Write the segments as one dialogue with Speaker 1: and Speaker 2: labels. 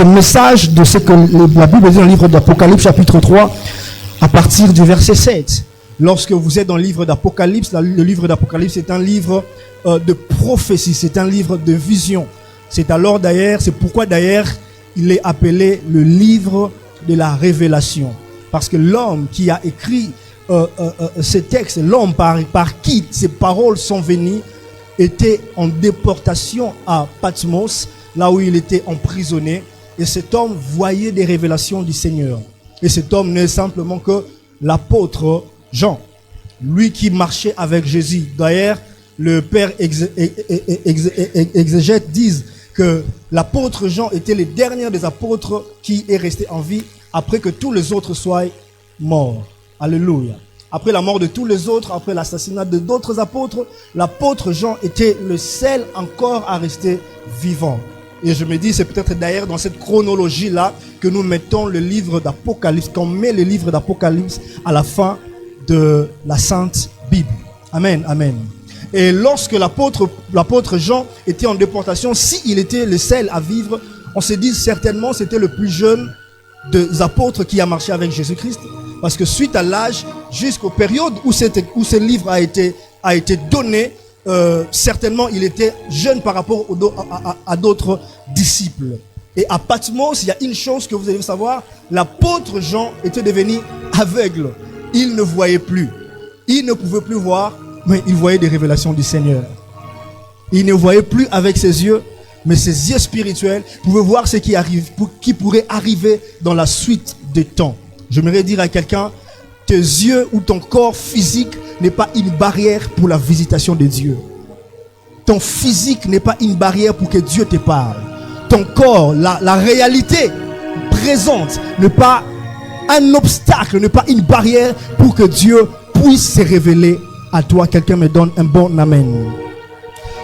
Speaker 1: ce message de ce que la Bible dit dans le livre d'Apocalypse chapitre 3 à partir du verset 7. Lorsque vous êtes dans le livre d'Apocalypse, le livre d'Apocalypse est un livre de prophétie, c'est un livre de vision. C'est pourquoi d'ailleurs il est appelé le livre de la révélation. Parce que l'homme qui a écrit ces textes, l'homme par qui ces paroles sont venues, était en déportation à Patmos, là où il était emprisonné. Et cet homme voyait des révélations du Seigneur. Et cet homme n'est simplement que l'apôtre Jean, lui qui marchait avec Jésus. D'ailleurs, le père exégète disent que l'apôtre Jean était le dernier des apôtres qui est resté en vie après que tous les autres soient morts. Alléluia. Après la mort de tous les autres, après l'assassinat de d'autres apôtres, l'apôtre Jean était le seul encore à rester vivant. Et je me dis, c'est peut-être d'ailleurs dans cette chronologie-là que nous mettons le livre d'Apocalypse, qu'on met le livre d'Apocalypse à la fin de la Sainte Bible. Amen, amen. Et lorsque l'apôtre Jean était en déportation, s'il était le seul à vivre, on se dit certainement c'était le plus jeune des apôtres qui a marché avec Jésus-Christ. Parce que suite à l'âge, jusqu'aux périodes où ce livre a été donné, certainement il était jeune par rapport à d'autres disciples. Et à Patmos, il y a une chose que vous devez savoir, l'apôtre Jean était devenu aveugle. Il ne voyait plus. Il ne pouvait plus voir, mais il voyait des révélations du Seigneur. Il ne voyait plus avec ses yeux, mais ses yeux spirituels pouvaient voir ce qui pourrait arriver dans la suite des temps. J'aimerais dire à quelqu'un, tes yeux ou ton corps physique n'est pas une barrière pour la visitation de Dieu. Ton physique n'est pas une barrière pour que Dieu te parle. Ton corps, la réalité présente n'est pas un obstacle, n'est pas une barrière pour que Dieu puisse se révéler à toi. Quelqu'un me donne un bon amen.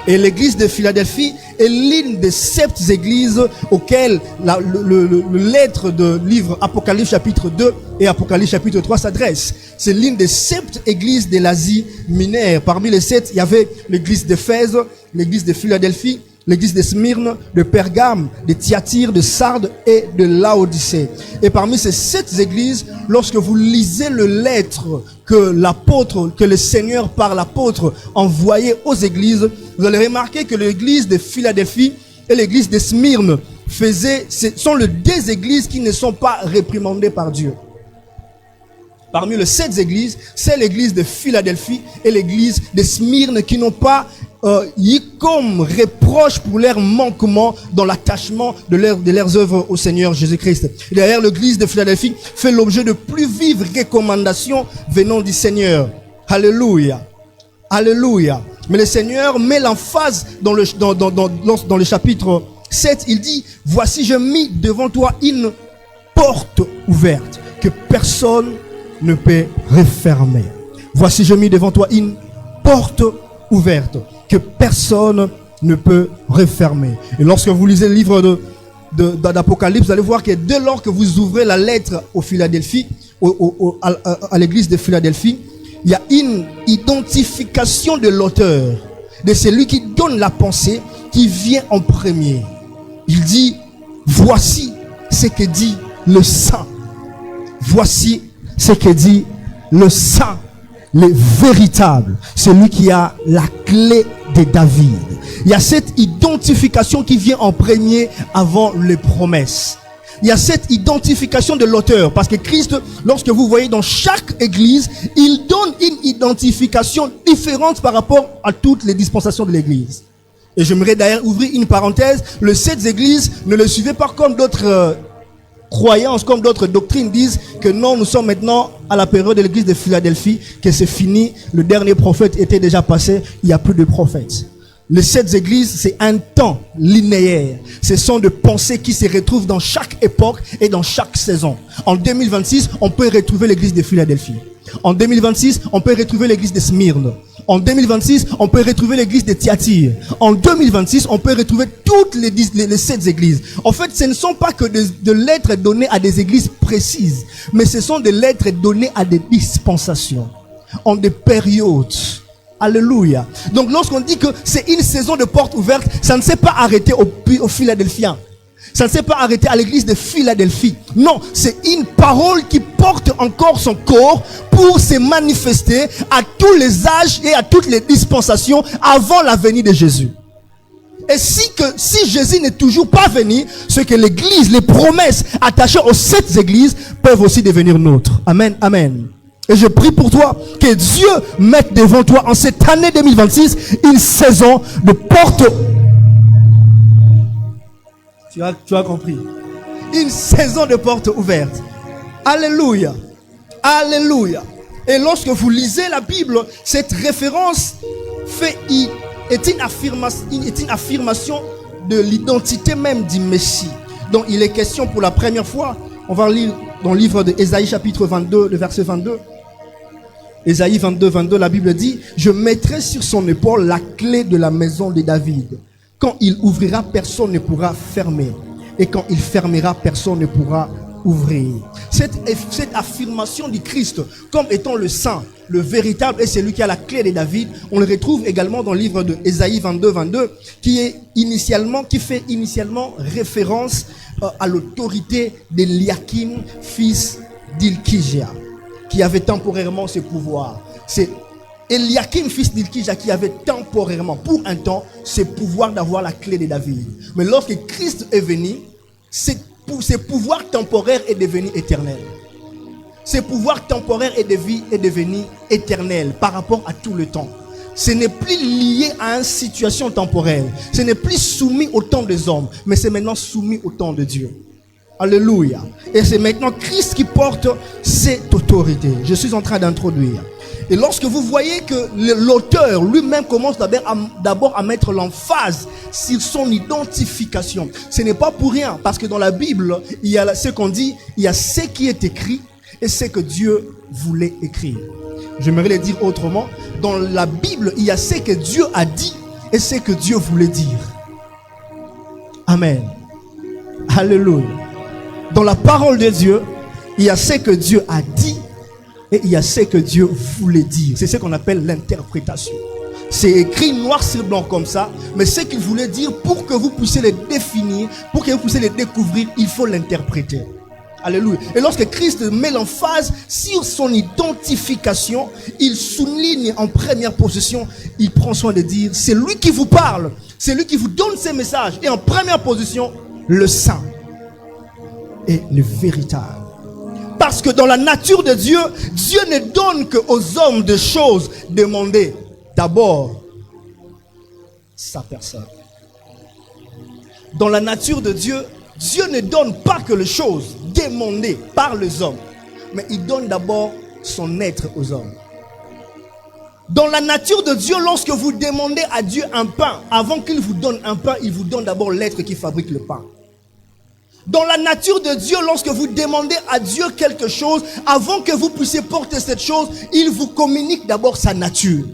Speaker 1: Et l'église de Philadelphie est l'une des 7 églises auxquelles le lettre de livre Apocalypse chapitre 2 et Apocalypse chapitre 3 s'adresse. C'est l'une des 7 églises de l'Asie mineure. Parmi les 7, il y avait l'église d'Éphèse, l'église de Philadelphie, l'église de Smyrne, de Pergame, de Thyatire, de Sardes et de Laodicée. Et parmi ces 7 églises, lorsque vous lisez le lettre que le Seigneur par l'apôtre envoyait aux églises, vous allez remarquer que l'église de Philadelphie et l'église de Smyrne sont les 2 églises qui ne sont pas réprimandées par Dieu. Parmi les 7 églises, c'est l'église de Philadelphie et l'église de Smyrne qui n'ont pas eu comme reproche pour leur manquement dans l'attachement de leurs œuvres au Seigneur Jésus-Christ. D'ailleurs, l'église de Philadelphie fait l'objet de plus vives recommandations venant du Seigneur. Alléluia. Alléluia. Mais le Seigneur met l'emphase dans le chapitre 7. Il dit, voici je mis devant toi une porte ouverte que personne ne peut refermer. Voici je mis devant toi une porte ouverte que personne ne peut refermer. Et lorsque vous lisez le livre d'Apocalypse, vous allez voir que dès lors que vous ouvrez la lettre au Philadelphie, à l'église de Philadelphie, il y a une identification de l'auteur, de celui qui donne la pensée, qui vient en premier. Il dit, voici ce que dit le Saint. Voici ce que dit le Saint, le véritable, celui qui a la clé de David. Il y a cette identification qui vient en premier avant les promesses. Il y a cette identification de l'auteur, parce que Christ, lorsque vous voyez dans chaque église, il donne une identification différente par rapport à toutes les dispensations de l'église. Et j'aimerais d'ailleurs ouvrir une parenthèse, les 7 églises ne le suivaient pas comme d'autres croyances, comme d'autres doctrines disent que non, nous sommes maintenant à la période de l'église de Philadelphie, que c'est fini, le dernier prophète était déjà passé, il n'y a plus de prophètes. Les 7 églises, c'est un temps linéaire. Ce sont des pensées qui se retrouvent dans chaque époque et dans chaque saison. En 2026, on peut retrouver l'église de Philadelphie. En 2026, on peut retrouver l'église de Smyrne. En 2026, on peut retrouver l'église de Thyatire. En 2026, on peut retrouver toutes les 7 églises. En fait, ce ne sont pas que des lettres données à des églises précises, mais ce sont des lettres données à des dispensations, en des périodes. Alléluia. Donc lorsqu'on dit que c'est une saison de porte ouverte, ça ne s'est pas arrêté aux Philadelphiens. Ça ne s'est pas arrêté à l'église de Philadelphie. Non, c'est une parole qui porte encore son corps pour se manifester à tous les âges et à toutes les dispensations avant la venue de Jésus. Et si Jésus n'est toujours pas venu, c'est que l'église, les promesses attachées aux 7 églises peuvent aussi devenir nôtres. Amen, amen. Et je prie pour toi que Dieu mette devant toi en cette année 2026 une saison de porte. Tu as compris. Une saison de portes ouvertes. Alléluia. Alléluia. Et lorsque vous lisez la Bible, cette référence est une affirmation de l'identité même du Messie, dont il est question pour la première fois. On va lire dans le livre de Ésaïe chapitre 22, le verset 22. Ésaïe 22, 22, la Bible dit: je mettrai sur son épaule la clé de la maison de David. Quand il ouvrira, personne ne pourra fermer. Et quand il fermera, personne ne pourra ouvrir. Cette affirmation du Christ comme étant le saint, le véritable et celui qui a la clé de David, on le retrouve également dans le livre de Ésaïe 22, 22, qui fait initialement référence à l'autorité d'Eliakim, fils d'Hilkija, qui avait temporairement ce pouvoir. C'est Eliakim, fils d'Hilkija, qui avait temporairement, pour un temps, ce pouvoir d'avoir la clé de David. Mais lorsque Christ est venu, ce pouvoir temporaire est devenu éternel. Ce pouvoir temporaire est devenu éternel par rapport à tout le temps. Ce n'est plus lié à une situation temporelle. Ce n'est plus soumis au temps des hommes, mais c'est maintenant soumis au temps de Dieu. Alléluia. Et c'est maintenant Christ qui porte cette autorité. Je suis en train d'introduire. Et lorsque vous voyez que l'auteur lui-même commence d'abord à mettre l'emphase sur son identification, ce n'est pas pour rien, parce que dans la Bible, il y a ce qu'on dit, il y a ce qui est écrit et ce que Dieu voulait écrire. J'aimerais le dire autrement. Dans la Bible, il y a ce que Dieu a dit et ce que Dieu voulait dire. Amen. Alléluia. Dans la parole de Dieu, il y a ce que Dieu a dit et il y a ce que Dieu voulait dire. C'est ce qu'on appelle l'interprétation. C'est écrit noir sur blanc comme ça, mais ce qu'il voulait dire, pour que vous puissiez le définir, pour que vous puissiez le découvrir, il faut l'interpréter. Alléluia. Et lorsque Christ met l'emphase sur son identification, il souligne en première position, il prend soin de dire, c'est lui qui vous parle, c'est lui qui vous donne ses messages. Et en première position, le saint et le véritable. Parce que dans la nature de Dieu, Dieu ne donne qu'aux hommes des choses demandées. D'abord, sa personne. Dans la nature de Dieu, Dieu ne donne pas que les choses demandées par les hommes, mais il donne d'abord son être aux hommes. Dans la nature de Dieu, lorsque vous demandez à Dieu un pain, avant qu'il vous donne un pain, il vous donne d'abord l'être qui fabrique le pain. Dans la nature de Dieu, lorsque vous demandez à Dieu quelque chose, avant que vous puissiez porter cette chose, il vous communique d'abord sa nature,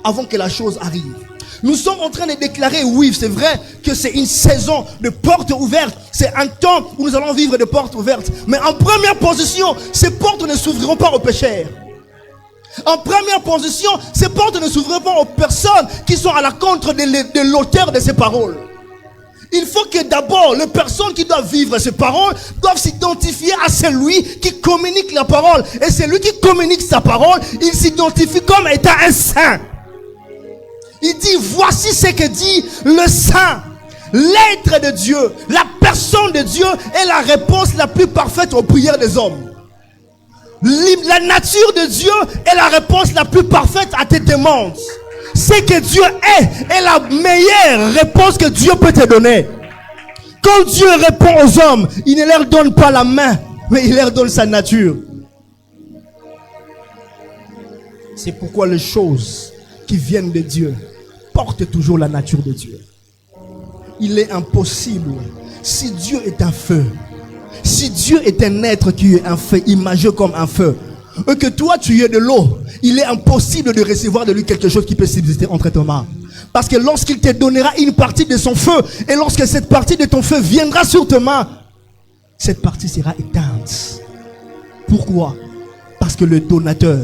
Speaker 1: avant que la chose arrive. Nous sommes en train de déclarer, oui, c'est vrai que c'est une saison de portes ouvertes. C'est un temps où nous allons vivre de portes ouvertes. Mais en première position, ces portes ne s'ouvriront pas aux pécheurs. En première position, ces portes ne s'ouvriront pas aux personnes qui sont à la contre de l'auteur de ces paroles. Il faut que d'abord, les personnes qui doivent vivre ces paroles doivent s'identifier à celui qui communique la parole. Et celui qui communique sa parole, il s'identifie comme étant un saint. Il dit, voici ce que dit le saint. L'être de Dieu, la personne de Dieu est la réponse la plus parfaite aux prières des hommes. La nature de Dieu est la réponse la plus parfaite à tes demandes. Ce que Dieu est la meilleure réponse que Dieu peut te donner. Quand Dieu répond aux hommes, il ne leur donne pas la main, mais il leur donne sa nature. C'est pourquoi les choses qui viennent de Dieu portent toujours la nature de Dieu. Il est impossible, si Dieu est un feu, si Dieu est un être qui est un feu, imagé comme un feu, et que toi tu es de l'eau, il est impossible de recevoir de lui quelque chose qui peut subsister entre tes mains. Parce que lorsqu'il te donnera une partie de son feu, et lorsque cette partie de ton feu viendra sur tes mains, cette partie sera éteinte. Pourquoi? Parce que le donateur,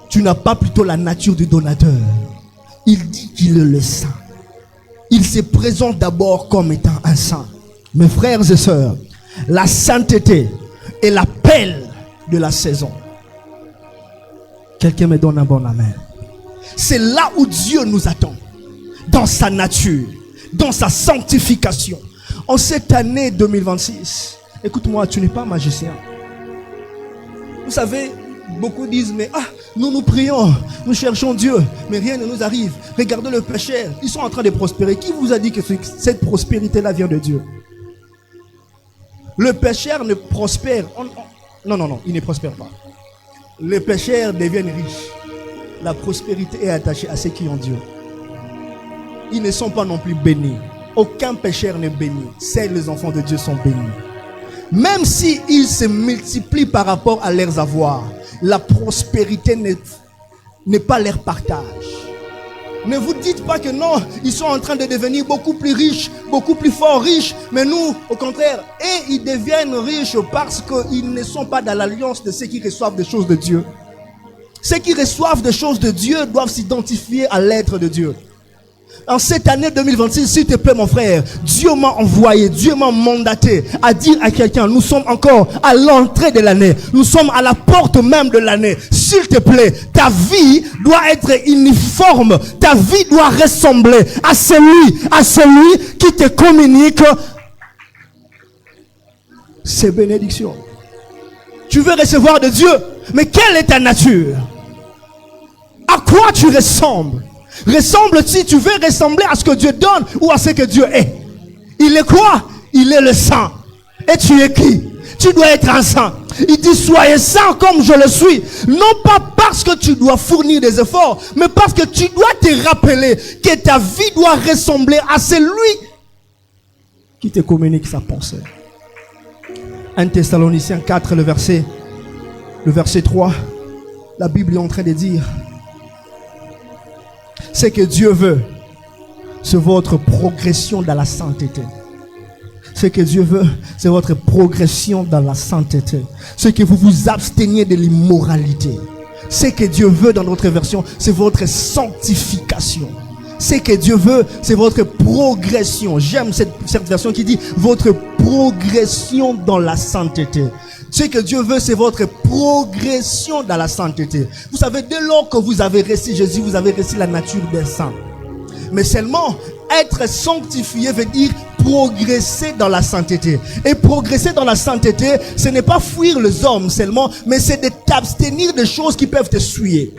Speaker 1: tu n'as pas plutôt la nature du donateur. Il dit qu'il est le saint. Il se présente d'abord comme étant un saint. Mes frères et sœurs, la sainteté est l'appel de la saison. Quelqu'un me donne un bon amen. C'est là où Dieu nous attend. Dans sa nature, dans sa sanctification. En cette année 2026, écoute-moi, tu n'es pas magicien. Vous savez, beaucoup disent, mais nous prions, nous cherchons Dieu, mais rien ne nous arrive. Regardez le pécheur, ils sont en train de prospérer. Qui vous a dit que cette prospérité-là vient de Dieu? Le pécheur ne prospère. Non, il ne prospère pas. Les pécheurs deviennent riches. La prospérité est attachée à ceux qui ont Dieu. Ils ne sont pas non plus bénis. Aucun pécheur n'est béni. Seuls les enfants de Dieu sont bénis. Même s'ils se multiplient par rapport à leurs avoirs, la prospérité n'est pas leur partage. Ne vous dites pas que non, ils sont en train de devenir beaucoup plus riches, beaucoup plus fort riches. Mais nous, au contraire, et ils deviennent riches parce qu'ils ne sont pas dans l'alliance de ceux qui reçoivent des choses de Dieu. Ceux qui reçoivent des choses de Dieu doivent s'identifier à l'être de Dieu. En cette année 2026, s'il te plaît mon frère, Dieu m'a envoyé, Dieu m'a mandaté à dire à quelqu'un, nous sommes encore à l'entrée de l'année, nous sommes à la porte même de l'année. S'il te plaît, ta vie doit être uniforme, ta vie doit ressembler à celui qui te communique ses bénédictions. Tu veux recevoir de Dieu, mais quelle est ta nature? À quoi tu ressembles? Si tu veux ressembler à ce que Dieu donne ou à ce que Dieu est. Il est quoi? Il est le saint. Et tu es qui? Tu dois être un saint. Il dit soyez saint comme je le suis. Non pas parce que tu dois fournir des efforts, mais parce que tu dois te rappeler que ta vie doit ressembler à celui qui te communique sa pensée. 1 Thessaloniciens 4, le verset 3. La Bible est en train de dire: ce que Dieu veut, c'est votre progression dans la sainteté. Ce que Dieu veut, c'est votre progression dans la sainteté. Ce que vous vous absteniez de l'immoralité. Ce que Dieu veut dans notre version, c'est votre sanctification. Ce que Dieu veut, c'est votre progression. J'aime cette version qui dit votre progression dans la sainteté. Ce que Dieu veut, c'est votre progression dans la sainteté. Vous savez, dès lors que vous avez reçu Jésus, vous avez reçu la nature d'un saint. Mais seulement, être sanctifié veut dire progresser dans la sainteté. Et progresser dans la sainteté, ce n'est pas fuir les hommes seulement, mais c'est de t'abstenir des choses qui peuvent te souiller.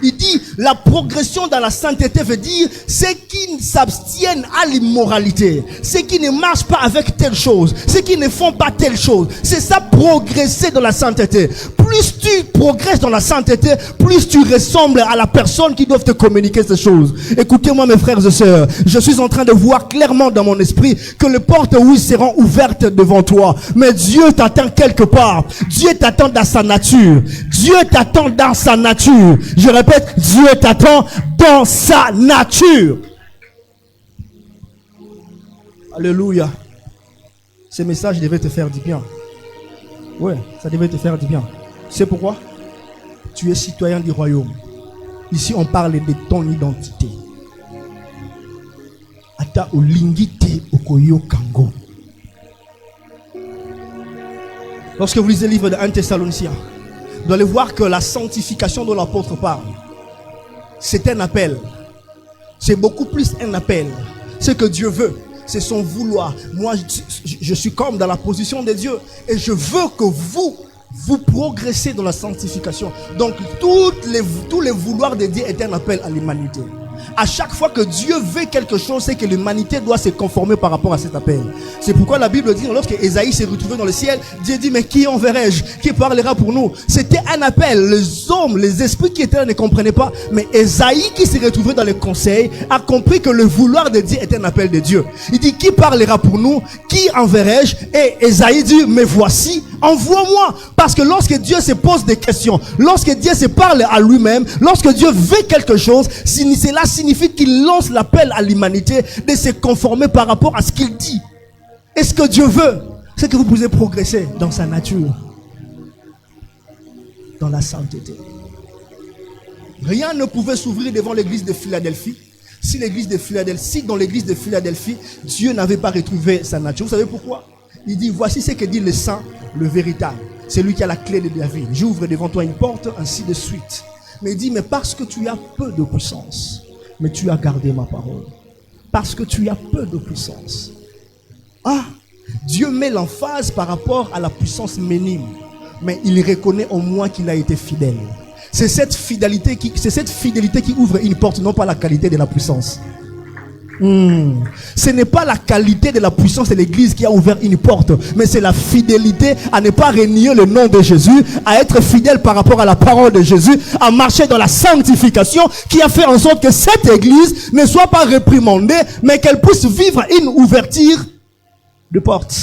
Speaker 1: Il dit, la progression dans la sainteté veut dire ceux qui s'abstiennent à l'immoralité, ceux qui ne marchent pas avec telle chose, ceux qui ne font pas telle chose. C'est ça, progresser dans la sainteté. Plus tu progresses dans la sainteté, plus tu ressembles à la personne qui doit te communiquer ces choses. Écoutez-moi mes frères et sœurs, je suis en train de voir clairement dans mon esprit que les portes, oui, seront ouvertes devant toi. Mais Dieu t'attend quelque part. Dieu t'attend dans sa nature. Dieu t'attend dans sa nature. Je répète, Dieu t'attend dans sa nature. Alléluia. Ce message devait te faire du bien. Ouais, ça devait te faire du bien. C'est pourquoi tu es citoyen du royaume. Ici, on parle de ton identité. Ata olingite okoyo kango. Lorsque vous lisez le livre de 1 Thessaloniciens, vous allez voir que la sanctification dont l'apôtre parle, c'est un appel. C'est beaucoup plus un appel. Ce que Dieu veut, c'est son vouloir. Moi, je suis comme dans la position de Dieu. Et je veux que vous progressez dans la sanctification. Donc, tous les vouloirs de Dieu est un appel à l'humanité. À chaque fois que Dieu veut quelque chose, c'est que l'humanité doit se conformer par rapport à cet appel. C'est pourquoi la Bible dit, lorsque Ésaïe s'est retrouvé dans le ciel, Dieu dit, mais qui enverrai-je? Qui parlera pour nous? C'était un appel. Les hommes, les esprits qui étaient là ne comprenaient pas. Mais Ésaïe, qui s'est retrouvé dans le conseil, a compris que le vouloir de Dieu est un appel de Dieu. Il dit, qui parlera pour nous? Qui enverrai-je? Et Ésaïe dit, mais voici, envoie-moi. Parce que lorsque Dieu se pose des questions, lorsque Dieu se parle à lui-même, lorsque Dieu veut quelque chose, cela signifie qu'il lance l'appel à l'humanité de se conformer par rapport à ce qu'il dit. Et ce que Dieu veut, c'est que vous puissiez progresser dans sa nature, dans la sainteté. Rien ne pouvait s'ouvrir devant l'église de Philadelphie si dans l'église de Philadelphie, Dieu n'avait pas retrouvé sa nature. Vous savez pourquoi? Il dit, voici ce que dit le saint, le véritable. C'est lui qui a la clé de David. J'ouvre devant toi une porte, ainsi de suite. Mais il dit, mais parce que tu as peu de puissance, mais tu as gardé ma parole. Parce que tu as peu de puissance. Ah, Dieu met l'emphase par rapport à la puissance minime. Mais il reconnaît au moins qu'il a été fidèle. C'est cette fidélité qui ouvre une porte, non pas la qualité de la puissance. Ce n'est pas la qualité de la puissance de l'église qui a ouvert une porte, mais c'est la fidélité à ne pas renier le nom de Jésus, à être fidèle par rapport à la parole de Jésus, à marcher dans la sanctification, qui a fait en sorte que cette église ne soit pas réprimandée, mais qu'elle puisse vivre une ouverture de porte.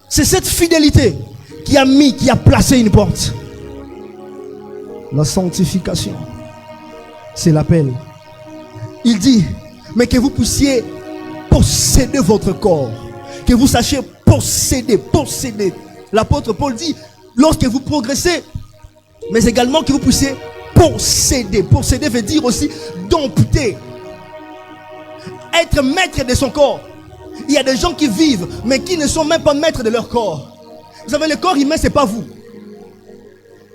Speaker 1: C'est cette fidélité qui a placé une porte. La sanctification, c'est l'appel. Il dit, mais que vous puissiez posséder votre corps. Que vous sachiez posséder. L'apôtre Paul dit, lorsque vous progressez, mais également que vous puissiez posséder. Posséder veut dire aussi dompter. Être maître de son corps. Il y a des gens qui vivent, mais qui ne sont même pas maîtres de leur corps. Vous savez, le corps humain, c'est pas vous.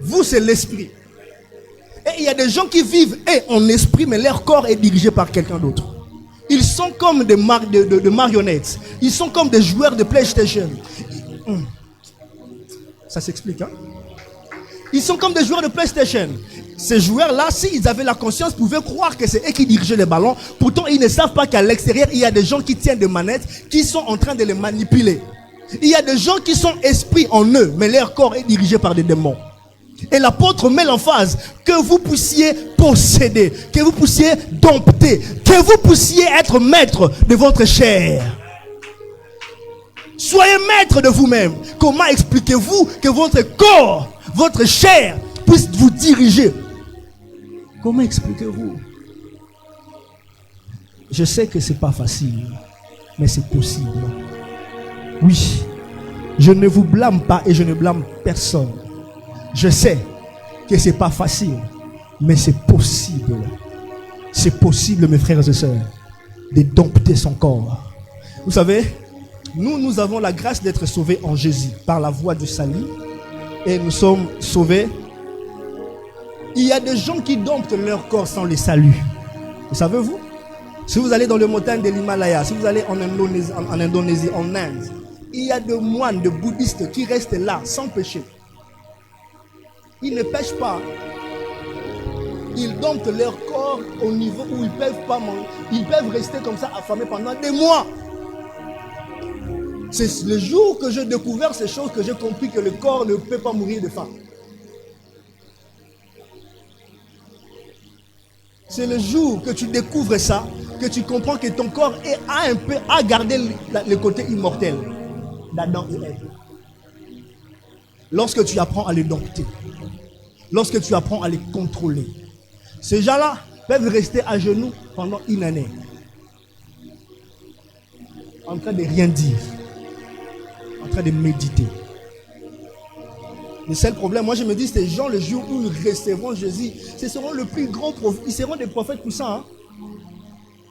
Speaker 1: Vous, c'est l'esprit. Et il y a des gens qui vivent en esprit, mais leur corps est dirigé par quelqu'un d'autre. Ils sont comme des marionnettes. Ils sont comme des joueurs de PlayStation. Ça s'explique, hein? Ils sont comme des joueurs de PlayStation. Ces joueurs-là, s'ils avaient la conscience, pouvaient croire que c'est eux qui dirigeaient les ballons. Pourtant, ils ne savent pas qu'à l'extérieur, il y a des gens qui tiennent des manettes, qui sont en train de les manipuler. Il y a des gens qui sont esprits en eux, mais leur corps est dirigé par des démons. Et l'apôtre met l'emphase que vous puissiez posséder, que vous puissiez dompter, que vous puissiez être maître de votre chair. Soyez maître de vous-même. Comment expliquez-vous que votre corps, votre chair puisse vous diriger? Comment expliquez-vous? Je sais que c'est pas facile, mais c'est possible. Oui, je ne vous blâme pas et je ne blâme personne. Je sais que c'est pas facile, mais c'est possible. C'est possible, mes frères et sœurs, de dompter son corps. Vous savez, nous avons la grâce d'être sauvés en Jésus par la voie du salut, et nous sommes sauvés. Il y a des gens qui domptent leur corps sans le salut. Vous savez-vous? Si vous allez dans les montagnes de l'Himalaya, si vous allez en Indonésie, en Inde, il y a des moines, des bouddhistes qui restent là sans péché. Ils ne pêchent pas. Ils domptent leur corps au niveau où ils ne peuvent pas manger. Ils peuvent rester comme ça affamés pendant des mois. C'est le jour que j'ai découvert ces choses que j'ai compris que le corps ne peut pas mourir de faim. C'est le jour que tu découvres ça, que tu comprends que ton corps a gardé le côté immortel d'Adam et Ève. Lorsque tu apprends à les dompter, lorsque tu apprends à les contrôler, ces gens-là peuvent rester à genoux pendant une année, en train de rien dire, en train de méditer. Le seul problème, moi je me dis, ces gens, le jour où ils recevront Jésus, ce seront le plus grand prophète, ils seront des prophètes puissants, hein?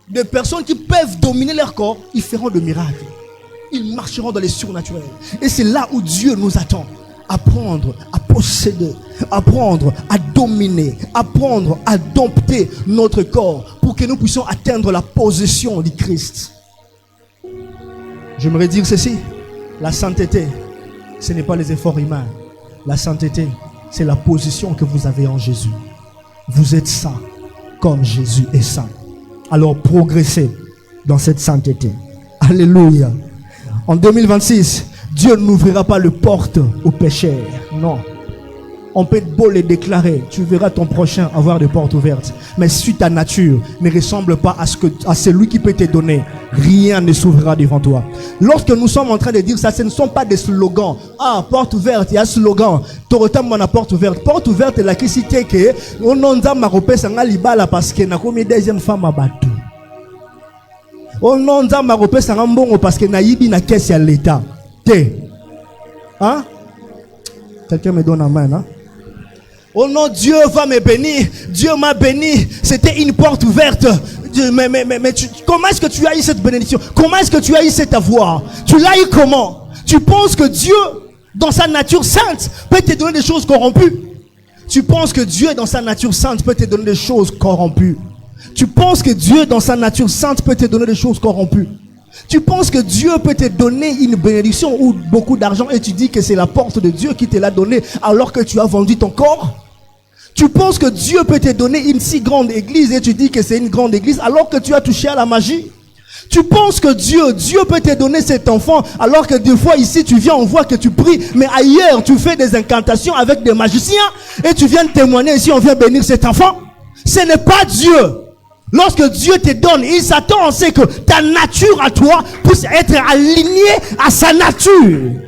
Speaker 1: Des personnes qui peuvent dominer leur corps, ils feront de miracles. Ils marcheront dans les surnaturels. Et c'est là où Dieu nous attend. Apprendre à posséder, apprendre à dominer, apprendre à dompter notre corps pour que nous puissions atteindre la possession du Christ. J'aimerais dire ceci, la sainteté, ce n'est pas les efforts humains. La sainteté, c'est la position que vous avez en Jésus. Vous êtes saint comme Jésus est saint. Alors progressez dans cette sainteté. Alléluia. En 2026, Dieu n'ouvrira pas les portes aux pécheurs. Non. On peut beau les déclarer. Tu verras ton prochain avoir des portes ouvertes. Mais si ta nature ne ressemble pas à celui qui peut te donner, rien ne s'ouvrira devant toi. Lorsque nous sommes en train de dire ça, ce ne sont pas des slogans. Ah, porte ouverte, il y a un slogan. Torotam la porte ouverte. Porte ouverte, la qui cité que on a maropé sanga libala parce que na comme deuxième femme à bateau. On a maropé sanga mbongo parce que na yibi na caisse à l'État. Hein? Quelqu'un me donne la main, hein? Oh non, Dieu va me bénir. Dieu m'a béni. C'était une porte ouverte. Mais comment est-ce que tu as eu cette bénédiction? Comment est-ce que tu as eu cet avoir? Tu l'as eu comment? Tu penses que Dieu, dans sa nature sainte, peut te donner des choses corrompues? Tu penses que Dieu, dans sa nature sainte, peut te donner des choses corrompues? Tu penses que Dieu, dans sa nature sainte, peut te donner des choses corrompues? Tu penses que Dieu peut te donner une bénédiction ou beaucoup d'argent et tu dis que c'est la porte de Dieu qui te l'a donné alors que tu as vendu ton corps? Tu penses que Dieu peut te donner une si grande église et tu dis que c'est une grande église alors que tu as touché à la magie? Tu penses que Dieu peut te donner cet enfant alors que des fois ici tu viens, on voit que tu pries, mais ailleurs tu fais des incantations avec des magiciens et tu viens témoigner ici, on vient bénir cet enfant? Ce n'est pas Dieu. Lorsque Dieu te donne, il s'attend à ce que ta nature à toi puisse être alignée à sa nature.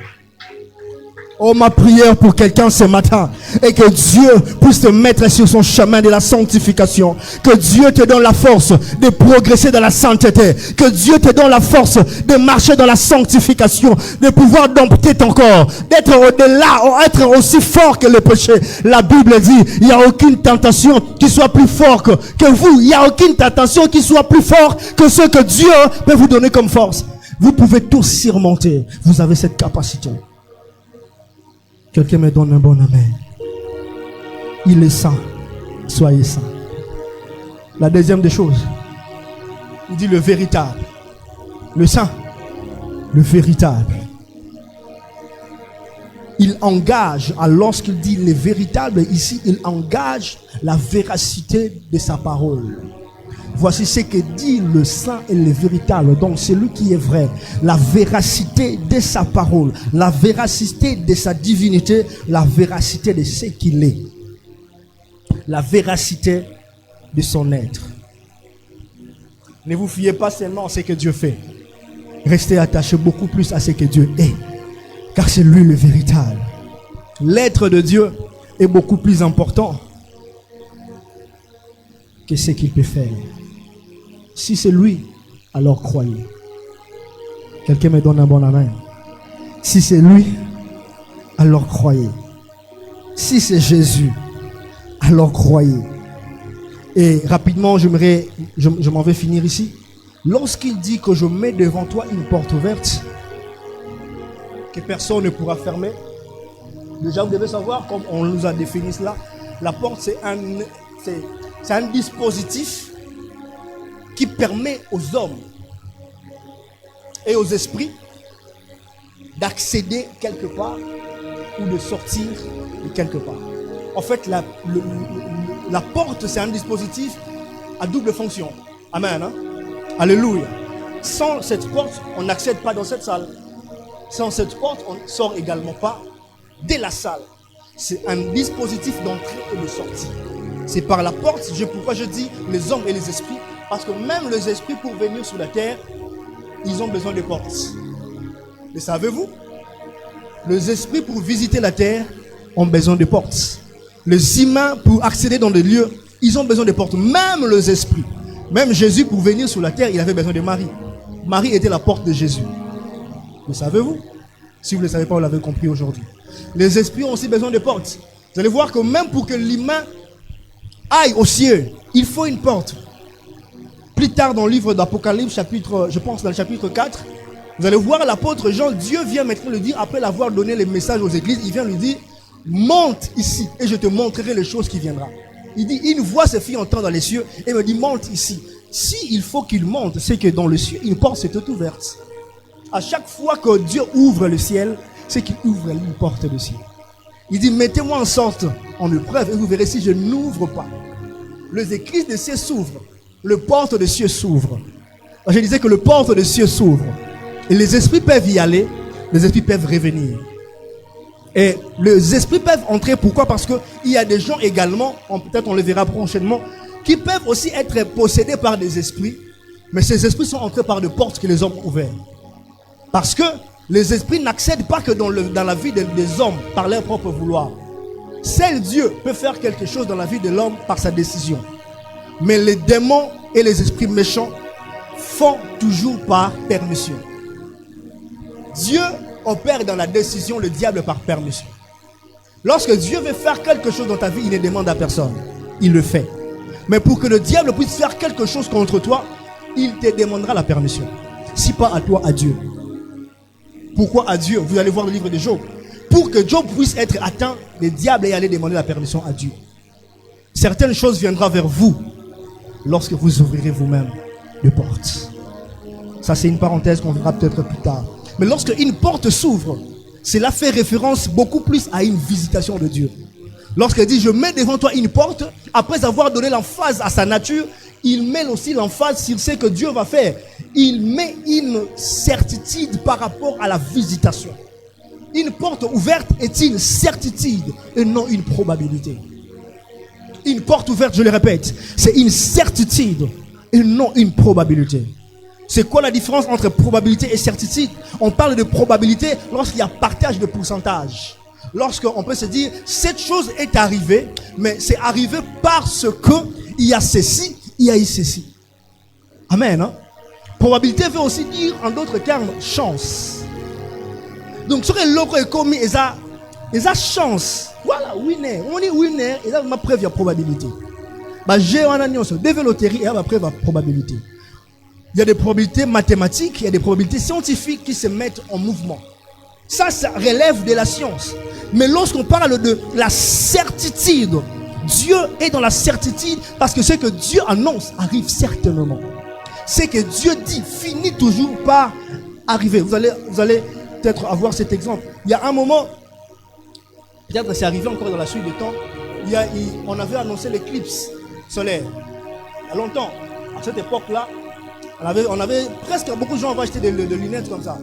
Speaker 1: Oh, ma prière pour quelqu'un ce matin est que Dieu puisse te mettre sur son chemin de la sanctification. Que Dieu te donne la force de progresser dans la sainteté. Que Dieu te donne la force de marcher dans la sanctification, de pouvoir dompter ton corps, d'être au-delà, être aussi fort que le péché. La Bible dit, il n'y a aucune tentation qui soit plus forte que vous. Il n'y a aucune tentation qui soit plus forte que ce que Dieu peut vous donner comme force. Vous pouvez tous surmonter. Vous avez cette capacité. Quelqu'un me donne un bon amen. Il est saint. Soyez saint. La deuxième des choses, il dit le véritable. Le saint, le véritable. Il engage, lorsqu'il dit le véritable, ici, il engage la véracité de sa parole. Voici ce que dit le saint et le véritable. Donc celui qui est vrai, la véracité de sa parole, la véracité de sa divinité, la véracité de ce qu'il est, la véracité de son être. Ne vous fiez pas seulement à ce que Dieu fait. Restez attachés beaucoup plus à ce que Dieu est, car c'est lui le véritable. L'être de Dieu est beaucoup plus important que ce qu'il peut faire. Si c'est lui, alors croyez. Quelqu'un me donne un bon amen. Si c'est lui, alors croyez. Si c'est Jésus, alors croyez. Et rapidement, je m'en vais finir ici. Lorsqu'il dit que je mets devant toi une porte ouverte, que personne ne pourra fermer, déjà vous devez savoir, comme on nous a défini cela, la porte c'est un dispositif qui permet aux hommes et aux esprits d'accéder quelque part ou de sortir de quelque part. En fait, la porte, c'est un dispositif à double fonction. Amen. Hein? Alléluia. Sans cette porte, on n'accède pas dans cette salle. Sans cette porte, on ne sort également pas de la salle. C'est un dispositif d'entrée et de sortie. C'est par la porte, pourquoi je dis les hommes et les esprits? Parce que même les esprits, pour venir sur la terre, ils ont besoin de portes. Le savez-vous? Les esprits, pour visiter la terre, ont besoin de portes. Les humains, pour accéder dans des lieux, ils ont besoin de portes. Même les esprits. Même Jésus, pour venir sur la terre, il avait besoin de Marie. Marie était la porte de Jésus. Le savez-vous? Si vous ne le savez pas, vous l'avez compris aujourd'hui. Les esprits ont aussi besoin de portes. Vous allez voir que même pour que l'humain aille au ciel, il faut une porte. Plus tard dans le livre d'Apocalypse, je pense dans le chapitre 4, vous allez voir l'apôtre Jean, Dieu vient maintenant lui dire, après l'avoir donné les messages aux églises, il vient lui dire, monte ici et je te montrerai les choses qui viendront. Il dit, une voix se fit entendre dans les cieux et me dit, monte ici. Si il faut qu'il monte, c'est que dans le ciel, une porte s'est ouverte. À chaque fois que Dieu ouvre le ciel, c'est qu'il ouvre une porte du ciel. Il dit, mettez-moi en sorte en épreuve et vous verrez si je n'ouvre pas. Les écluses des cieux s'ouvrent. Le porte des cieux s'ouvre. Je disais que le porte des cieux s'ouvre. Et les esprits peuvent y aller. Les esprits peuvent revenir. Et les esprits peuvent entrer. Pourquoi? Parce qu'il y a des gens également, peut-être on les verra prochainement, qui peuvent aussi être possédés par des esprits. Mais ces esprits sont entrés par des portes que les hommes ont ouvertes. Parce que les esprits n'accèdent pas que dans la vie des hommes par leur propre vouloir. Seul Dieu peut faire quelque chose dans la vie de l'homme par sa décision. Mais les démons et les esprits méchants font toujours par permission. Dieu opère dans la décision, le diable par permission. Lorsque Dieu veut faire quelque chose dans ta vie, il ne demande à personne. Il le fait. Mais pour que le diable puisse faire quelque chose contre toi, il te demandera la permission. Si pas à toi, à Dieu. Pourquoi à Dieu? Vous allez voir le livre de Job. Pour que Job puisse être atteint, le diable est allé demander la permission à Dieu. Certaines choses viendront vers vous lorsque vous ouvrirez vous-même les portes. Ça, c'est une parenthèse qu'on verra peut-être plus tard. Mais lorsque une porte s'ouvre, cela fait référence beaucoup plus à une visitation de Dieu. Lorsqu'il dit, je mets devant toi une porte, après avoir donné l'emphase à sa nature, il met aussi l'emphase sur ce que Dieu va faire. Il met une certitude par rapport à la visitation. Une porte ouverte est une certitude et non une probabilité. Une porte ouverte, je le répète, c'est une certitude et non une probabilité. C'est quoi la différence entre probabilité et certitude? On parle de probabilité lorsqu'il y a partage de pourcentage. Lorsqu'on peut se dire, cette chose est arrivée, mais c'est arrivé parce qu'il y a ceci, il y a eu ceci. Amen. Hein? Probabilité veut aussi dire, en d'autres termes, chance. Donc, ce que l'autre est commis, il a chance. Voilà, winner. On dit winner, il a ma preuve de probabilité. J'ai un annonce, de loterie, il y a ma preuve de probabilité. Il y a des probabilités mathématiques, il y a des probabilités scientifiques qui se mettent en mouvement. Ça relève de la science. Mais lorsqu'on parle de la certitude, Dieu est dans la certitude parce que ce que Dieu annonce arrive certainement. Ce que Dieu dit finit toujours par arriver. Vous allez peut-être avoir cet exemple. Il y a un moment, peut-être que c'est arrivé encore dans la suite du temps, on avait annoncé l'éclipse solaire. Il y a longtemps, à cette époque-là, on avait presque beaucoup de gens ont acheté des lunettes comme ça.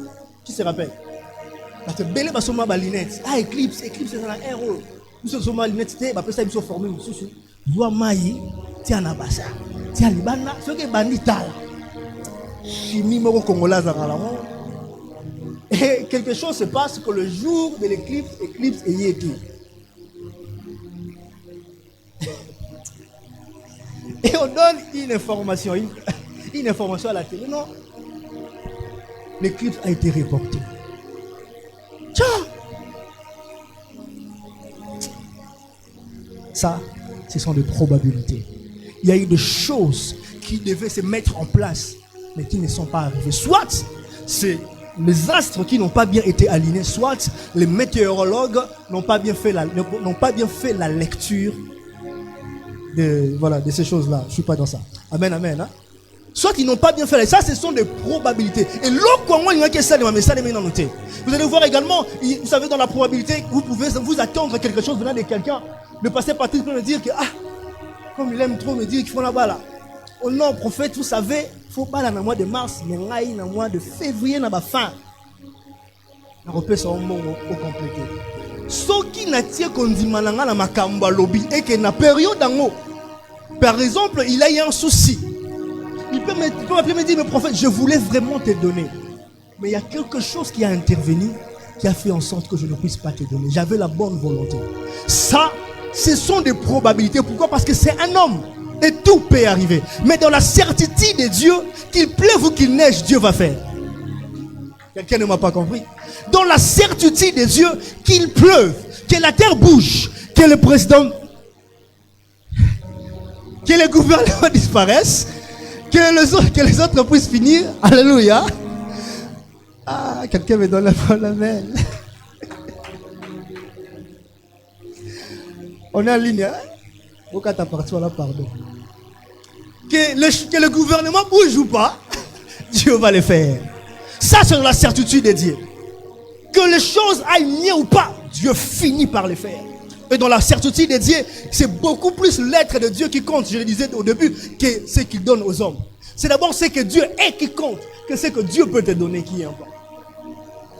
Speaker 1: Qui se rappelle? Parce que Belé va sommer ma lunette. Ah, éclipse, c'est dans la héros. Nous sommes ma lunette, c'était après ça ils sont formés. Doua maï, tiens na basa, tiens libana, ce qui est bandita. Chimie moro congolais zaralamo. Et quelque chose se passe que le jour de l'éclipse est yéti. Et on donne une information à la télé. Non, l'éclipse a été reportée. Ça, ce sont des probabilités. Il y a eu des choses qui devaient se mettre en place, mais qui ne sont pas arrivées. Soit c'est les astres qui n'ont pas bien été alignés, soit les météorologues n'ont pas bien fait la lecture de ces choses-là. Je ne suis pas dans ça. Amen, amen. Hein? Soit ils n'ont pas bien fait. Ça, ce sont des probabilités. Et vous allez voir également, vous savez, dans la probabilité, vous pouvez vous attendre quelque chose venant de quelqu'un, de passer par tout pour me dire que, comme il aime trop me dire qu'il faut là-bas là. Oh non, prophète, vous savez, il faut pas dans le mois de mars, mais dans le mois de février, dans la fin. On repère ça au mot compliqué. Ce qui n'a pas qu'on dit malanga na makamba lobby et que na période d'ango. Par exemple, il a eu un souci. Il peut m'appeler me dire, mais prophète, je voulais vraiment te donner. Mais il y a quelque chose qui a intervenu, qui a fait en sorte que je ne puisse pas te donner. J'avais la bonne volonté. Ça, ce sont des probabilités. Pourquoi? Parce que c'est un homme. Et tout peut arriver. Mais dans la certitude de Dieu, qu'il pleuve ou qu'il neige, Dieu va faire. Quelqu'un ne m'a pas compris. Dans la certitude de Dieu, qu'il pleuve, que la terre bouge, que le président, que le gouvernement disparaisse, que les autres puissent finir. Alléluia. Ah, quelqu'un me donne la main. On est en ligne. Hein? Pourquoi t'as parti là, pardon. Que le gouvernement bouge ou pas, Dieu va le faire. Ça, c'est la certitude de Dieu. Que les choses aillent mieux ou pas, Dieu finit par les faire. Et dans la certitude de Dieu, c'est beaucoup plus l'être de Dieu qui compte, je le disais au début, que ce qu'il donne aux hommes. C'est d'abord ce que Dieu est qui compte, que ce que Dieu peut te donner qui est important.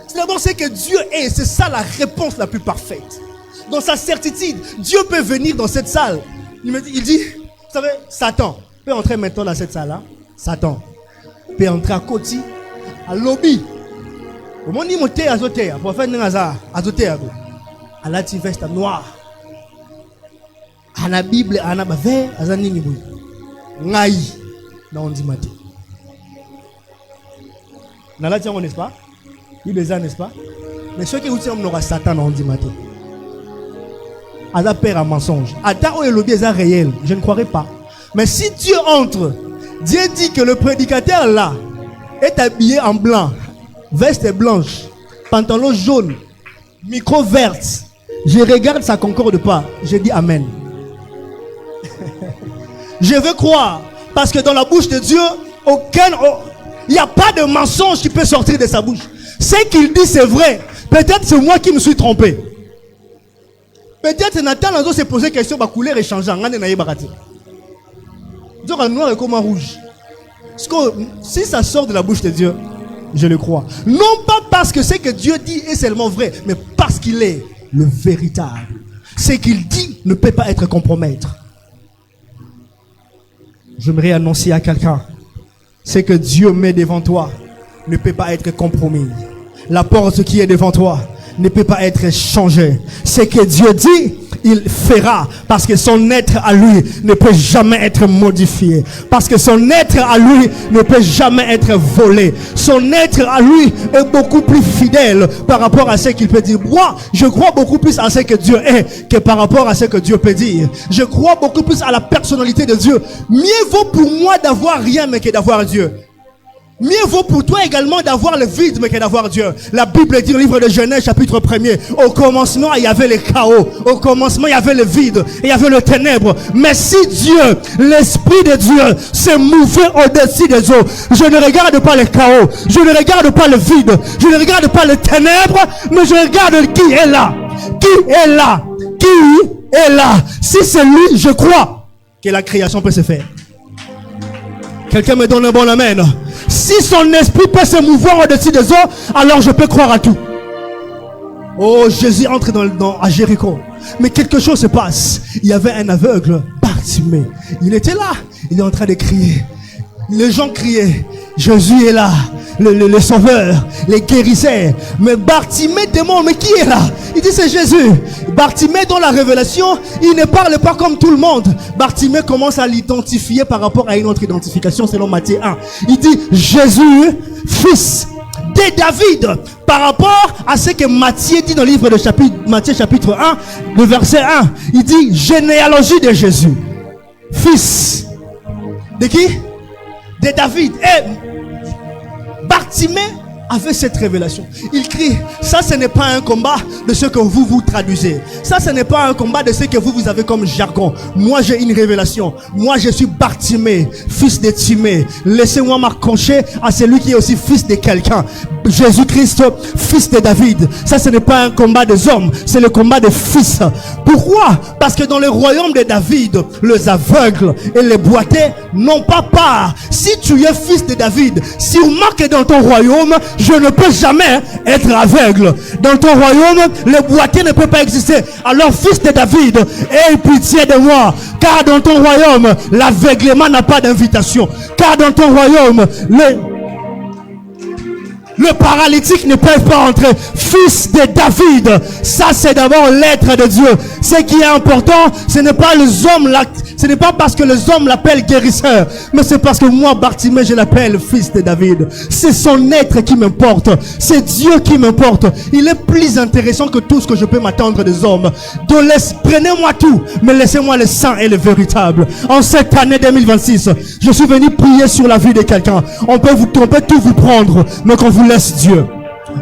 Speaker 1: C'est d'abord ce que Dieu est, c'est ça la réponse la plus parfaite. Dans sa certitude, Dieu peut venir dans cette salle. Il dit, vous savez, Satan peut entrer maintenant dans cette salle-là. Satan peut entrer à côté, à lobby. Au moment où il est azoté, pour faire un hasard, azoté, à la veste noire. À la Bible, à la vert, à la nini boui. Ngaï, dans on dit maté. Dans la tiens, n'est-ce pas? Il les a, n'est-ce pas? Mais ceux qui vous tiennent, on aura Satan dans on dit maté. Ada père un mensonge. Ada ou le est réel. Je ne croirais pas. Mais si Dieu entre, Dieu dit que le prédicateur là est habillé en blanc, veste blanche, pantalon jaune, micro verte. Je regarde, ça concorde pas. Je dis amen. Je veux croire. Parce que dans la bouche de Dieu, il n'y a pas de mensonge qui peut sortir de sa bouche. Ce qu'il dit, c'est vrai. Peut-être c'est moi qui me suis trompé. Peut-être Nathan Nazo s'est posé question, bah couleur est changeant. Donc en noir et comme en rouge. Si ça sort de la bouche de Dieu, je le crois. Non pas parce que ce que Dieu dit est seulement vrai, mais parce qu'il est le véritable. Ce qu'il dit ne peut pas être compromettre. J'aimerais annoncer à quelqu'un, ce que Dieu met devant toi ne peut pas être compromis. La porte qui est devant toi ne peut pas être changée. Ce que Dieu dit, il fera, parce que son être à lui ne peut jamais être modifié, parce que son être à lui ne peut jamais être volé. Son être à lui est beaucoup plus fidèle par rapport à ce qu'il peut dire. Moi, je crois beaucoup plus à ce que Dieu est que par rapport à ce que Dieu peut dire. Je crois beaucoup plus à la personnalité de Dieu. Mieux vaut pour moi d'avoir rien mais que d'avoir Dieu. Mieux vaut pour toi également d'avoir le vide mais que d'avoir Dieu. La Bible dit au livre de Genèse chapitre 1er, au commencement il y avait le chaos, au commencement il y avait le vide, il y avait le ténèbre. Mais si Dieu, l'Esprit de Dieu se mouvait au-dessus des eaux, je ne regarde pas le chaos, je ne regarde pas le vide, je ne regarde pas le ténèbre, mais je regarde qui est là. Qui est là? Qui est là? Si c'est lui, je crois que la création peut se faire. Quelqu'un me donne un bon amen. Si son esprit peut se mouvoir au-dessus des eaux, alors je peux croire à tout. Oh, Jésus entre à Jéricho. Mais quelque chose se passe. Il y avait un aveugle, Bartimée. Il était là. Il est en train de crier. Les gens criaient. Jésus est là. Le sauveur, les guérisseurs. Mais Bartimée demande, mais qui est là? Il dit c'est Jésus. Bartimée dans la révélation, il ne parle pas comme tout le monde. Bartimée commence à l'identifier par rapport à une autre identification selon Matthieu 1. Il dit Jésus, fils de David. Par rapport à ce que Matthieu dit dans le livre de Matthieu chapitre 1, le verset 1. Il dit généalogie de Jésus. Fils de qui? De David. Et Bartimée avait cette révélation. Il crie, ça ce n'est pas un combat de ce que vous traduisez. Ça ce n'est pas un combat de ce que vous avez comme jargon. Moi j'ai une révélation. Moi je suis Bartimée, fils de Timée. Laissez-moi m'accrocher à celui qui est aussi fils de quelqu'un. Jésus-Christ, fils de David. Ça ce n'est pas un combat des hommes, c'est le combat des fils. Pourquoi? Parce que dans le royaume de David, les aveugles et les boiteux n'ont pas part. Si tu es fils de David, sûrement que dans ton royaume, je ne peux jamais être aveugle. Dans ton royaume, le boiteux ne peut pas exister. Alors, fils de David, aie pitié de moi. Car dans ton royaume, l'aveuglement n'a pas d'invitation. Car dans ton royaume, le paralytique ne peut pas entrer. Fils de David. Ça, c'est d'abord l'être de Dieu. Ce qui est important, ce n'est pas les hommes là. Ce n'est pas parce que les hommes l'appellent guérisseur, mais c'est parce que moi, Bartimée, je l'appelle fils de David. C'est son être qui m'importe. C'est Dieu qui m'importe. Il est plus intéressant que tout ce que je peux m'attendre des hommes. Donc prenez-moi tout, mais laissez-moi le saint et le véritable. En cette année 2026, je suis venu prier sur la vie de quelqu'un. On peut tout vous prendre, mais qu'on vous laisse Dieu.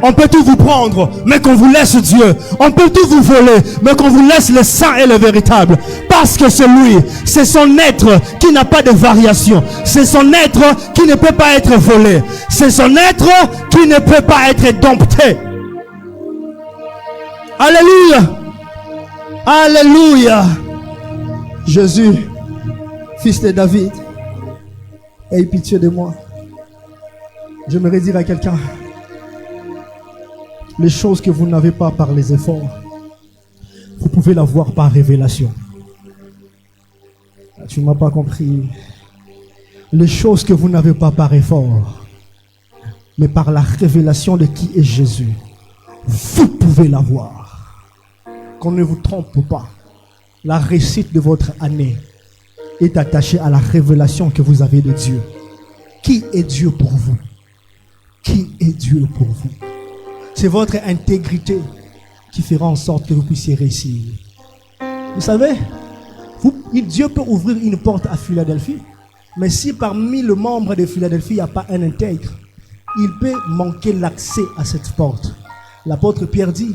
Speaker 1: On peut tout vous prendre, mais qu'on vous laisse Dieu. On peut tout vous voler, mais qu'on vous laisse le saint et le véritable. Parce que c'est lui, c'est son être qui n'a pas de variation. C'est son être qui ne peut pas être volé. C'est son être qui ne peut pas être dompté. Alléluia. Alléluia. Jésus, fils de David, aie pitié de moi. J'aimerais dire à quelqu'un, les choses que vous n'avez pas par les efforts, vous pouvez l'avoir par révélation. Tu ne m'as pas compris. Les choses que vous n'avez pas par effort, mais par la révélation de qui est Jésus, vous pouvez l'avoir. Qu'on ne vous trompe pas. La réussite de votre année est attachée à la révélation que vous avez de Dieu. Qui est Dieu pour vous? Qui est Dieu pour vous? C'est votre intégrité qui fera en sorte que vous puissiez réussir. Vous savez, Dieu peut ouvrir une porte à Philadelphie, mais si parmi les membres de Philadelphie, il n'y a pas un intègre, il peut manquer l'accès à cette porte. L'apôtre Pierre dit,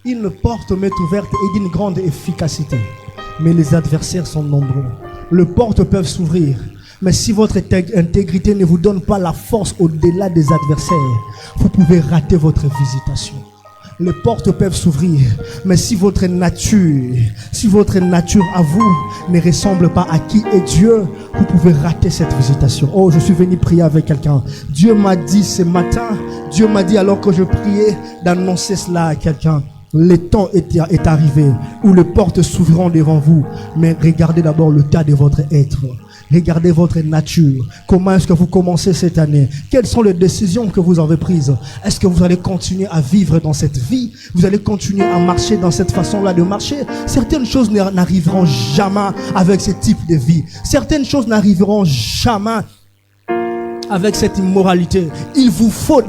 Speaker 1: une porte m'est ouverte et d'une grande efficacité, mais les adversaires sont nombreux. Les portes peuvent s'ouvrir, mais si votre intégrité ne vous donne pas la force au-delà des adversaires, vous pouvez rater votre visitation. Les portes peuvent s'ouvrir, mais si votre nature à vous ne ressemble pas à qui est Dieu, vous pouvez rater cette visitation. Oh, je suis venu prier avec quelqu'un. Dieu m'a dit ce matin, Dieu m'a dit alors que je priais d'annoncer cela à quelqu'un. Le temps est arrivé où les portes s'ouvriront devant vous, mais regardez d'abord le tas de votre être. Regardez votre nature. Comment est-ce que vous commencez cette année? Quelles sont les décisions que vous avez prises? Est-ce que vous allez continuer à vivre dans cette vie? Vous allez continuer à marcher dans cette façon-là de marcher? Certaines choses n'arriveront jamais avec ce type de vie. Certaines choses n'arriveront jamais avec cette immoralité. Il vous faut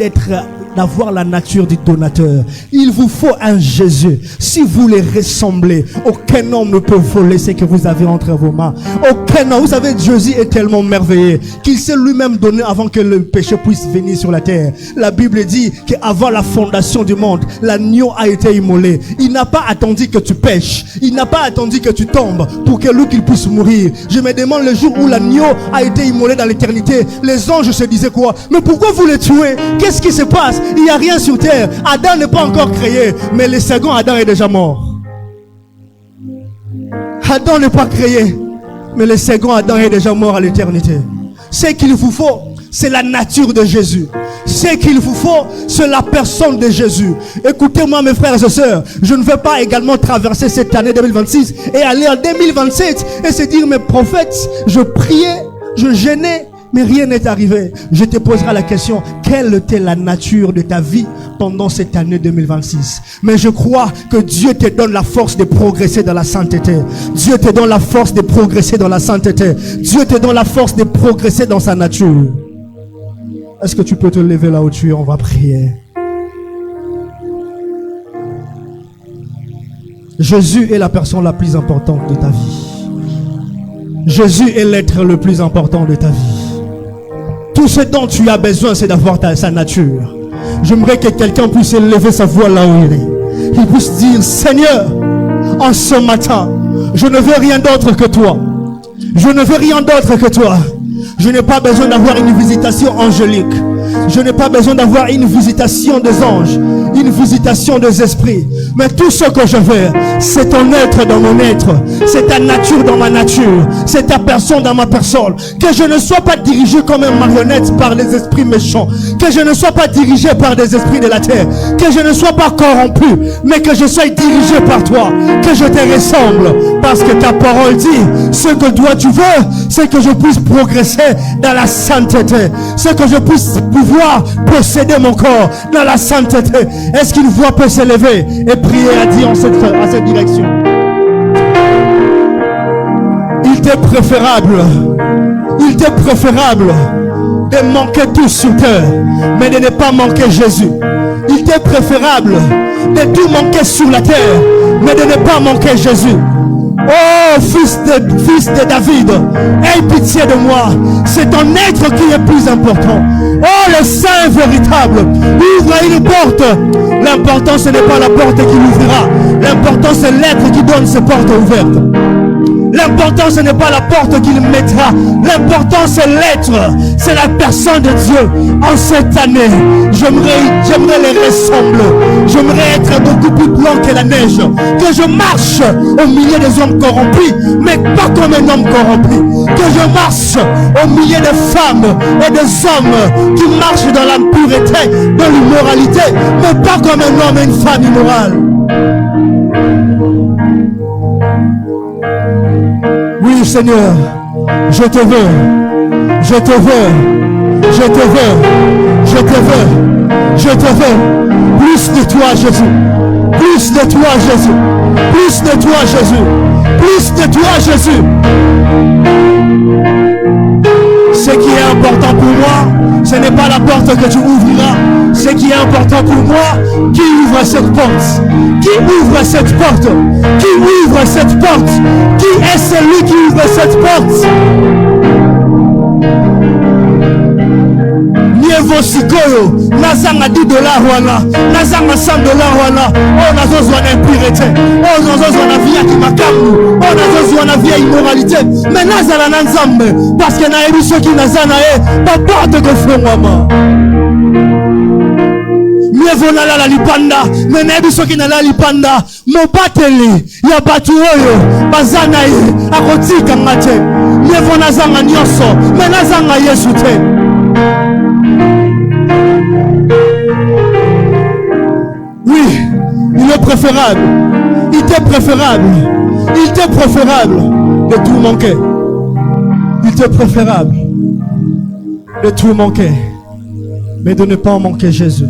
Speaker 1: d'avoir la nature du donateur. Il vous faut un Jésus. Si vous les ressemblez, aucun homme ne peut voler ce que vous avez entre vos mains. Aucun homme. Vous savez, Jésus est tellement merveilleux qu'il s'est lui-même donné avant que le péché puisse venir sur la terre. La Bible dit qu'avant la fondation du monde, l'agneau a été immolé. Il n'a pas attendu que tu pêches. Il n'a pas attendu que tu tombes pour que lui qu'il puisse mourir. Je me demande le jour où l'agneau a été immolé dans l'éternité, les anges se disaient quoi? Mais pourquoi vous le tuez? Qu'est-ce qui se passe? Il n'y a rien sur terre. Adam n'est pas encore créé, mais le second Adam est déjà mort. Adam n'est pas créé, mais le second Adam est déjà mort à l'éternité. Ce qu'il vous faut, c'est la nature de Jésus. Ce qu'il vous faut, c'est la personne de Jésus. Écoutez-moi mes frères et sœurs, je ne veux pas également traverser cette année 2026 et aller en 2027 et se dire, mes prophètes, je priais, je jeûnais, mais rien n'est arrivé. Je te poserai la question, quelle était la nature de ta vie pendant cette année 2026? Mais je crois que Dieu te donne la force de progresser dans la sainteté. Dieu te donne la force de progresser dans la sainteté. Dieu te donne la force de progresser dans sa nature. Est-ce que tu peux te lever là où tu es? On va prier. Jésus est la personne la plus importante de ta vie. Jésus est l'être le plus important de ta vie. Tout ce dont tu as besoin, c'est d'avoir sa nature. J'aimerais que quelqu'un puisse élever sa voix là où il est. Il puisse dire, Seigneur, en ce matin, je ne veux rien d'autre que toi. Je ne veux rien d'autre que toi. Je n'ai pas besoin d'avoir une visitation angélique. Je n'ai pas besoin d'avoir une visitation des anges, une visitation des esprits. Mais tout ce que je veux, c'est ton être dans mon être. C'est ta nature dans ma nature. C'est ta personne dans ma personne. Que je ne sois pas dirigé comme une marionnette par les esprits méchants. Que je ne sois pas dirigé par des esprits de la terre. Que je ne sois pas corrompu, mais que je sois dirigé par toi. Que je te ressemble. Parce que ta parole dit, ce que toi tu veux, c'est que je puisse progresser dans la sainteté. C'est que je puisse pouvoir posséder mon corps dans la sainteté. Est-ce qu'une voix peut s'élever et prier à Dieu à cette direction? Il t'est préférable de manquer tout sur terre, mais de ne pas manquer Jésus. Il t'est préférable de tout manquer sur la terre, mais de ne pas manquer Jésus. Oh, fils de David, aie pitié de moi. C'est ton être qui est plus important. Oh, le Saint véritable, ouvre une porte. L'important, ce n'est pas la porte qui l'ouvrira. L'important, c'est l'être qui donne ces portes ouvertes. L'important, ce n'est pas la porte qu'il mettra. L'important, c'est l'être. C'est la personne de Dieu. En cette année, j'aimerais les ressembler. J'aimerais être beaucoup plus blanc que la neige. Que je marche au milieu des hommes corrompus, mais pas comme un homme corrompu. Que je marche au milieu des femmes et des hommes qui marchent dans l'impureté, dans l'immoralité, mais pas comme un homme et une femme immorale. Oui, Seigneur, je te veux, je te veux, je te veux, je te veux, je te veux. Plus de toi, Jésus. Plus de toi, Jésus. Plus de toi, Jésus. Plus de toi, Jésus. Ce qui est important pour moi, ce n'est pas la porte que tu ouvriras. Ce qui est important pour moi, qui ouvre cette porte? Qui ouvre cette porte? Qui ouvre cette porte? Qui est celui qui ouvre cette porte? Nievo sikoyo, nazanga $10 wana, nazanga $100 wana, oh nazozwa na impureté, oh nazozwa na vie qui makamu, oh nazozwa na vie immoralité, mais nazala na nzambe, parce que na ebi soki nazana ba porte ko frongwama. Nievo na la lipanda, mais na ebi soki na la lipanda, mobateli ya batu oyo bazana ye akotika ngate. Nievo nazanga nyonso, mais nazanga Yesu te. Oui, il est préférable. Il t'est préférable. Il t'est préférable de tout manquer. Il t'est préférable de tout manquer. Mais de ne pas manquer Jésus.